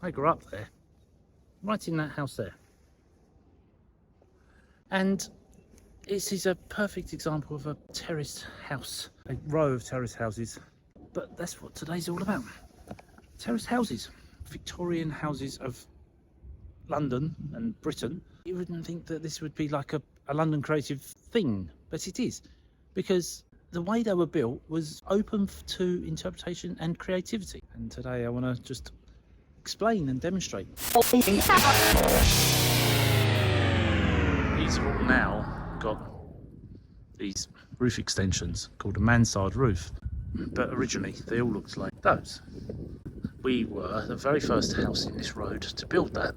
I grew up there, right in that house there. And this is a perfect example of a terraced house, a row of terraced houses. But that's what today's all about. Terraced houses, Victorian houses of London and Britain. You wouldn't think that this would be like a London creative thing, but it is, because the way they were built was open to interpretation and creativity. And today I want to just explain and demonstrate. These have all now got these roof extensions called a mansard roof, but originally they all looked like those. We were the very first house in this road to build that,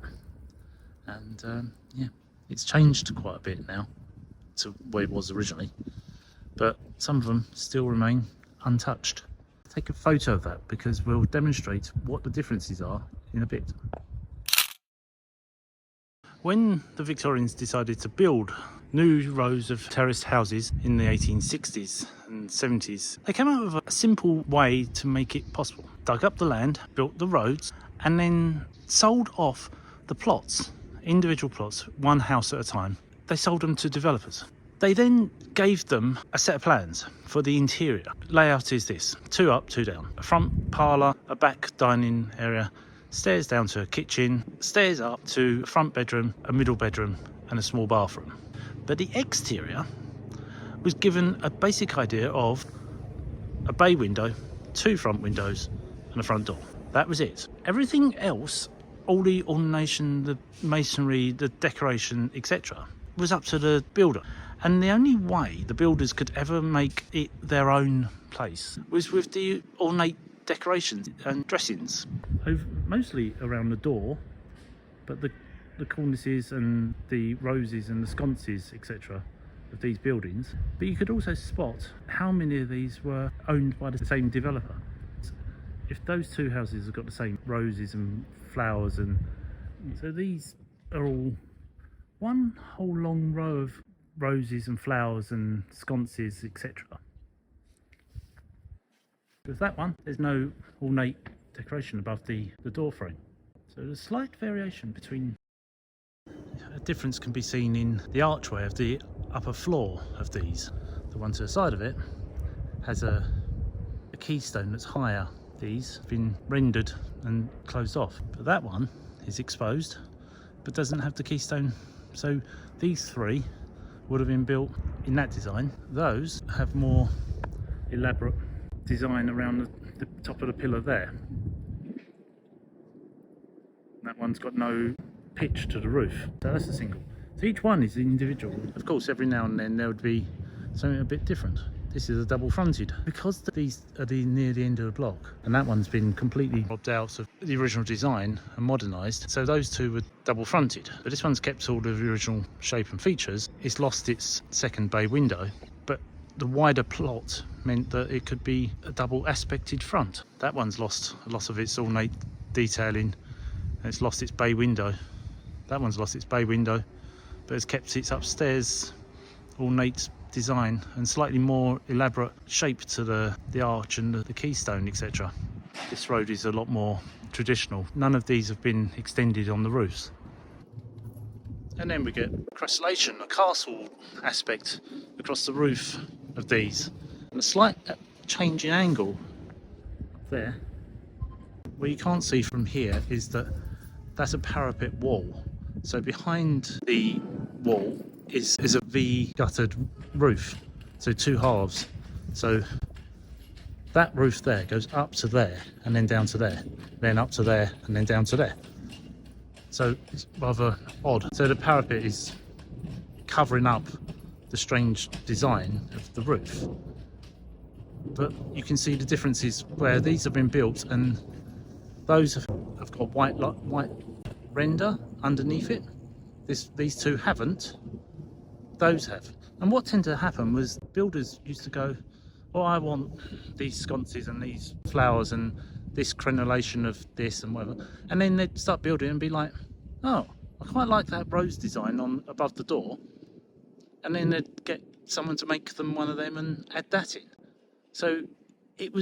and yeah, it's changed quite a bit now to where it was originally, but some of them still remain untouched. Take a photo of that because we'll demonstrate what the differences are in a bit. When the Victorians decided to build new rows of terraced houses in the 1860s and 70s, they came up with a simple way to make it possible. Dug up the land, built the roads, and then sold off the plots, individual plots, one house at a time. They sold them to developers. They then gave them a set of plans for the interior. Layout is this: 2 up, 2 down. A front parlour, a back dining area, stairs down to a kitchen, stairs up to a front bedroom, a middle bedroom and a small bathroom. But the exterior was given a basic idea of a bay window, 2 front windows and a front door. That was it. Everything else, all the ornation, the masonry, the decoration, etc., was up to the builder. And the only way the builders could ever make it their own place was with the ornate decorations and dressings, mostly around the door, but the cornices and the roses and the sconces, etc., of these buildings. But you could also spot how many of these were owned by the same developer. If those 2 houses have got the same roses and flowers, and so these are all one whole long row of roses and flowers and sconces, etc. With that one, there's no ornate decoration above the door frame. So there's a slight variation between. A difference can be seen in the archway of the upper floor of these. The one to the side of it has a keystone that's higher. These have been rendered and closed off, but that one is exposed but doesn't have the keystone. So these 3 would have been built in that design. Those have more elaborate design around the top of the pillar there. That one's got no pitch to the roof, so that's a single. So each one is individual. Of course, every now and then there would be something a bit different. This is a double fronted, because these are near the end of the block, and that one's been completely robbed out of the original design and modernised, so those 2 were double fronted. But this one's kept all of the original shape and features. It's lost its second bay window, but the wider plot meant that it could be a double aspected front. That one's lost a lot of its ornate detailing, and it's lost its bay window. That one's lost its bay window, but it's kept its upstairs ornate design and slightly more elaborate shape to the arch and the keystone, etc. This road is a lot more traditional. None of these have been extended on the roofs. And then we get crescellation, a castle aspect across the roof of these, and a slight change in angle there. What you can't see from here is that that's a parapet wall. So behind the wall is a V guttered roof, so 2 halves. So that roof there goes up to there and then down to there, then up to there and then down to there. So it's rather odd. So the parapet is covering up the strange design of the roof. But you can see the differences where these have been built and those have got white render underneath it. These 2 haven't. Those have. And what tended to happen was builders used to go, oh, I want these sconces and these flowers and this crenellation of this and whatever. And then they'd start building and be like, oh, I quite like that rose design on above the door. And then they'd get someone to make them one of them and add that in. So it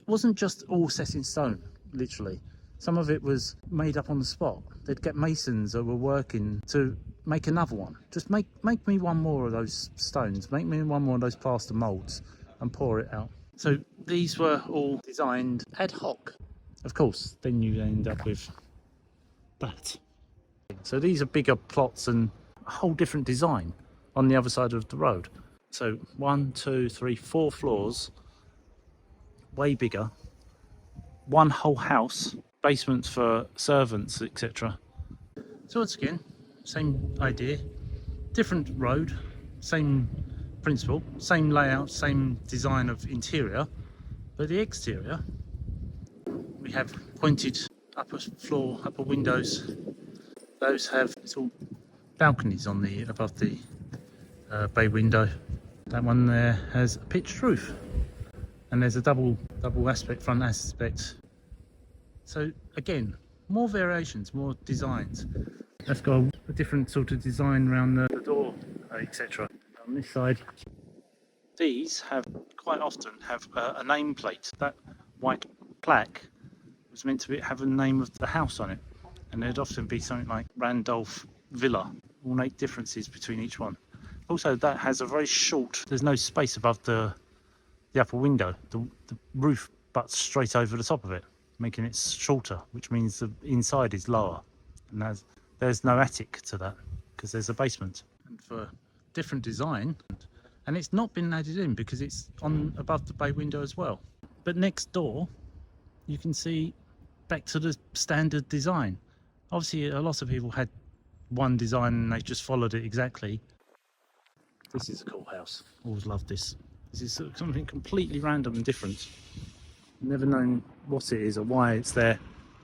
wasn't just all set in stone, literally. Some of it was made up on the spot. They'd get masons that were working to make another one. Just make me one more of those stones. Make me one more of those plaster moulds and pour it out. So these were all designed ad hoc. Of course, then you end up with that. So these are bigger plots and a whole different design on the other side of the road. So 1, 2, 3, 4 floors, way bigger. One whole house, basements for servants, etc. So once again, same idea, different road, same principle, same layout, same design of interior, but the exterior, we have pointed upper floor, upper windows. Those have little balconies on the above the bay window. That one there has a pitched roof, and there's a double aspect, front aspect. So again, more variations, more designs. Let's go a different sort of design around the door, etc. On this side, these have quite often have a nameplate. That white plaque was meant to have a name of the house on it, and there'd often be something like Randolph Villa. Ornate differences between each one. Also, that has a very short. There's no space above the upper window. The roof butts straight over the top of it, making it shorter, which means the inside is lower, and there's no attic to that because there's a basement. And for different design, and it's not been added in because it's on above the bay window as well. But next door, you can see back to the standard design. Obviously, a lot of people had one design and they just followed it exactly. This is a cool house. Always loved this. This is something completely random and different. Never known what it is or why it's there.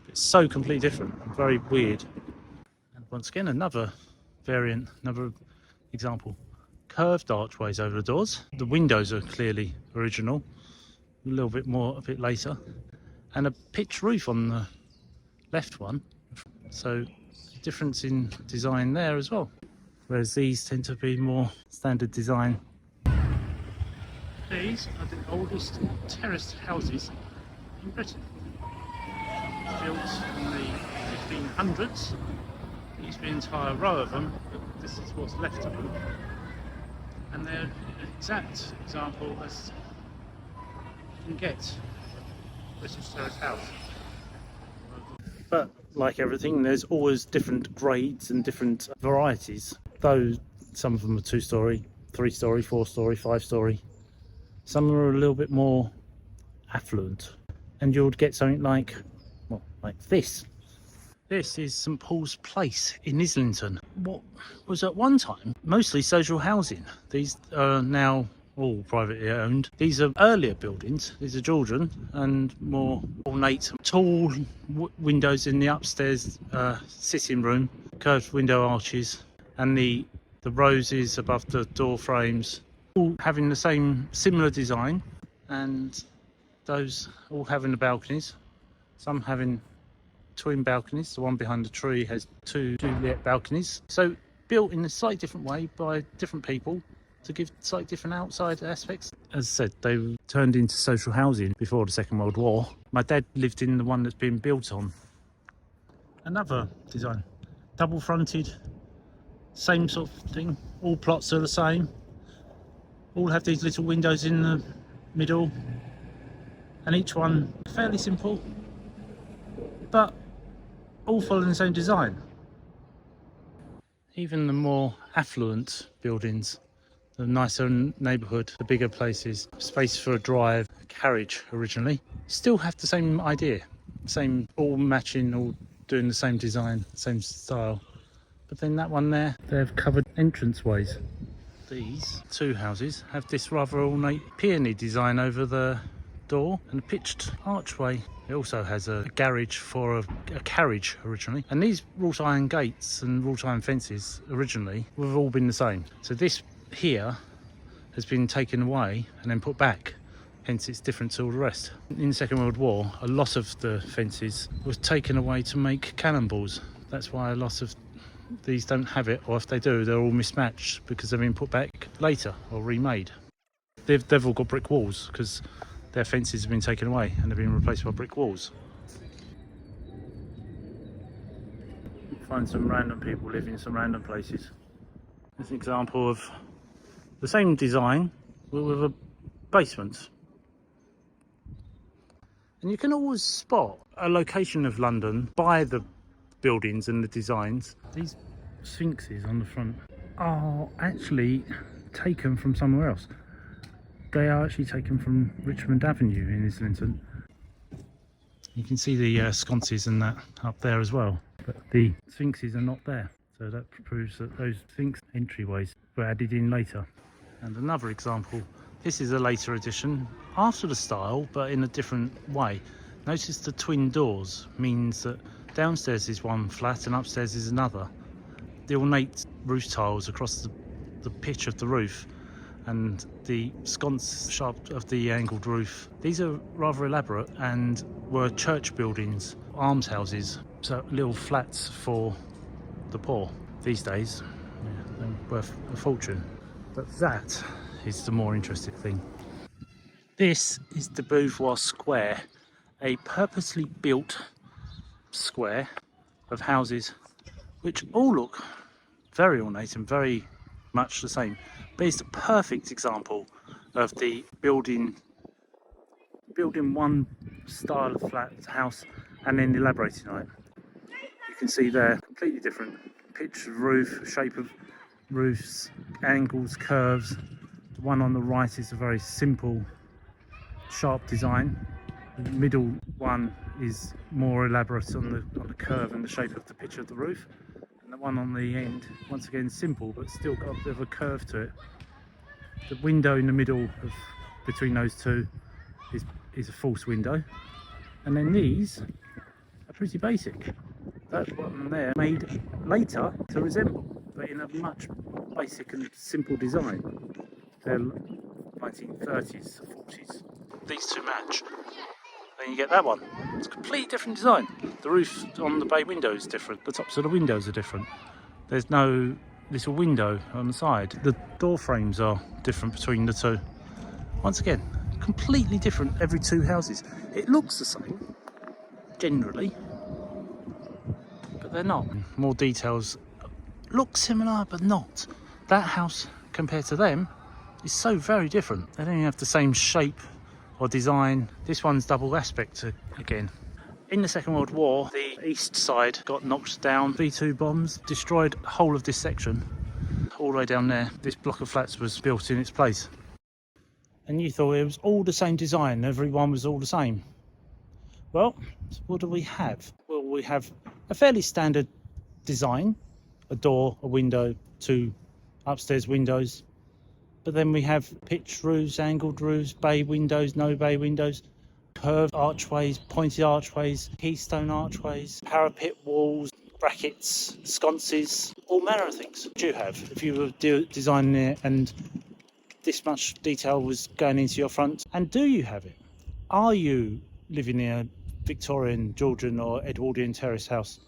It's so completely different and very weird. And once again, another variant, another example. Curved archways over the doors. The windows are clearly original. A little bit more a bit later. And a pitched roof on the left one. So difference in design there as well. Whereas these tend to be more standard design. These are the oldest terraced houses in Britain. Built in the 1500s. There used to be an entire row of them, but this is what's left of them. And they're an exact example as you can get British Terraced House. But like everything, there's always different grades and different varieties. Though some of them are 2-storey, 3-storey, 4-storey, 5-storey. Some are a little bit more affluent, and you'll get something like, well, like this. This is St Paul's Place in Islington. What was at one time mostly social housing. These are now all privately owned. These are earlier buildings. These are Georgian and more ornate, tall windows in the upstairs sitting room, curved window arches, and the roses above the door frames, all having the same similar design, and those all having the balconies. Some having twin balconies. The one behind the tree has two lit balconies. So built in a slightly different way by different people to give slightly different outside aspects. As I said, they turned into social housing before the Second World War. My dad lived in the one that's been built on. Another design, double fronted, same sort of thing. All plots are the same. All have these little windows in the middle, and each one fairly simple, but all following the same design. Even the more affluent buildings, the nicer neighbourhood, the bigger places, space for a drive, a carriage originally, still have the same idea, same, all matching, all doing the same design, same style. But then that one there, they've covered entranceways. These two houses have this rather ornate peony design over the door and a pitched archway. It also has a garage for a carriage originally, and these wrought iron gates and wrought iron fences originally have all been the same. So this here has been taken away and then put back, hence it's different to all the rest. In the Second World War, a lot of the fences was taken away to make cannonballs. That's why a lot of these don't have it, or if they do, they're all mismatched because they've been put back later or remade. They've all got brick walls because their fences have been taken away and they've been replaced by brick walls. find some random people living in some random places. It's an example of the same design with a basement. And you can always spot a location of London by the buildings and the designs. These sphinxes on the front are actually taken from somewhere else. They are actually taken from Richmond Avenue in Islington. You can see the sconces and that up there as well, but the sphinxes are not there. So that proves that those sphinx entryways were added in later. And another example, this is a later addition, after the style, but in a different way. Notice the twin doors means that downstairs is one flat and upstairs is another. The ornate roof tiles across the pitch of the roof and the sconce shaft of the angled roof. These are rather elaborate and were church buildings, almshouses, so little flats for the poor. These days, they're worth a fortune. But that is the more interesting thing. This is the Beauvoir Square, a purposely built square of houses which all look very ornate and very much the same. But it's the perfect example of the building one style of flat house and then elaborating on it. You can see there completely different pitch of roof, shape of roofs, angles, curves. The one on the right is a very simple, sharp design. The middle one is more elaborate on the curve and the shape of the pitch of the roof. And the one on the end, once again simple, but still got a bit of a curve to it. The window in the middle between those two is a false window. And then these are pretty basic. That one there made later to resemble, but in a much basic and simple design. They're 1930s, 40s. These two match. Then you get that one. It's a completely different design. The roof on the bay window is different. The tops of the windows are different. There's no little window on the side. The door frames are different between the two. Once again, completely different every two houses. It looks the same, generally, but they're not. More details look similar, but not. That house, compared to them, is so very different. They don't even have the same shape or design. This one's double aspect again. In the Second World War, the east side got knocked down. V2 bombs destroyed the whole of this section. All the way down there, this block of flats was built in its place. And you thought it was all the same design, everyone was all the same. Well, what do we have? Well, we have a fairly standard design. A door, a window, two upstairs windows. But then we have pitched roofs, angled roofs, bay windows, no bay windows, curved archways, pointed archways, keystone archways, parapet walls, brackets, sconces, all manner of things. What do you have if you were designing it and this much detail was going into your front? And do you have it? Are you living in a Victorian, Georgian or Edwardian terraced house?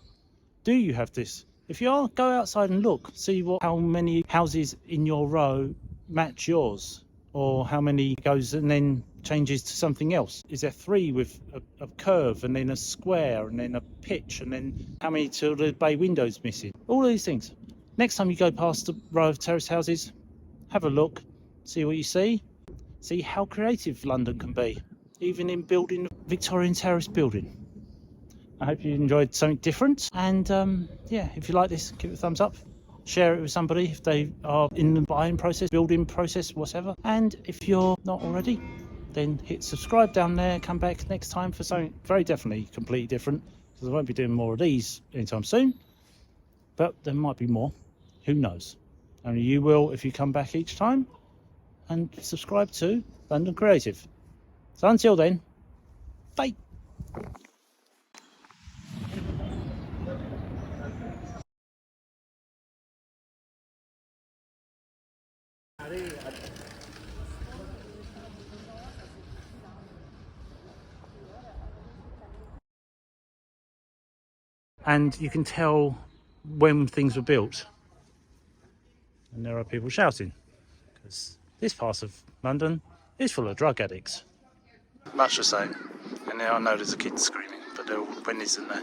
Do you have this? If you are, go outside and look, see how many houses in your row match yours, or how many goes and then changes to something else. Is there three with a curve and then a square and then a pitch, and then how many till the bay windows missing? All these things. Next time you go past a row of terrace houses, have a look, see what you see how creative London can be, even in building a Victorian terrace building. I hope you enjoyed something different, and yeah, if you like this, give it a thumbs up. Share it with somebody if they are in the buying process, building process, whatever. And if you're not already, then hit subscribe down there. Come back next time for something very definitely completely different, because I won't be doing more of these anytime soon, but there might be more. Who knows? Only you will if you come back each time and subscribe to London Creative. So until then, bye. And you can tell when things were built. And there are people shouting, because this part of London is full of drug addicts. Much the same. And now I know there's a kid screaming, but there when isn't there?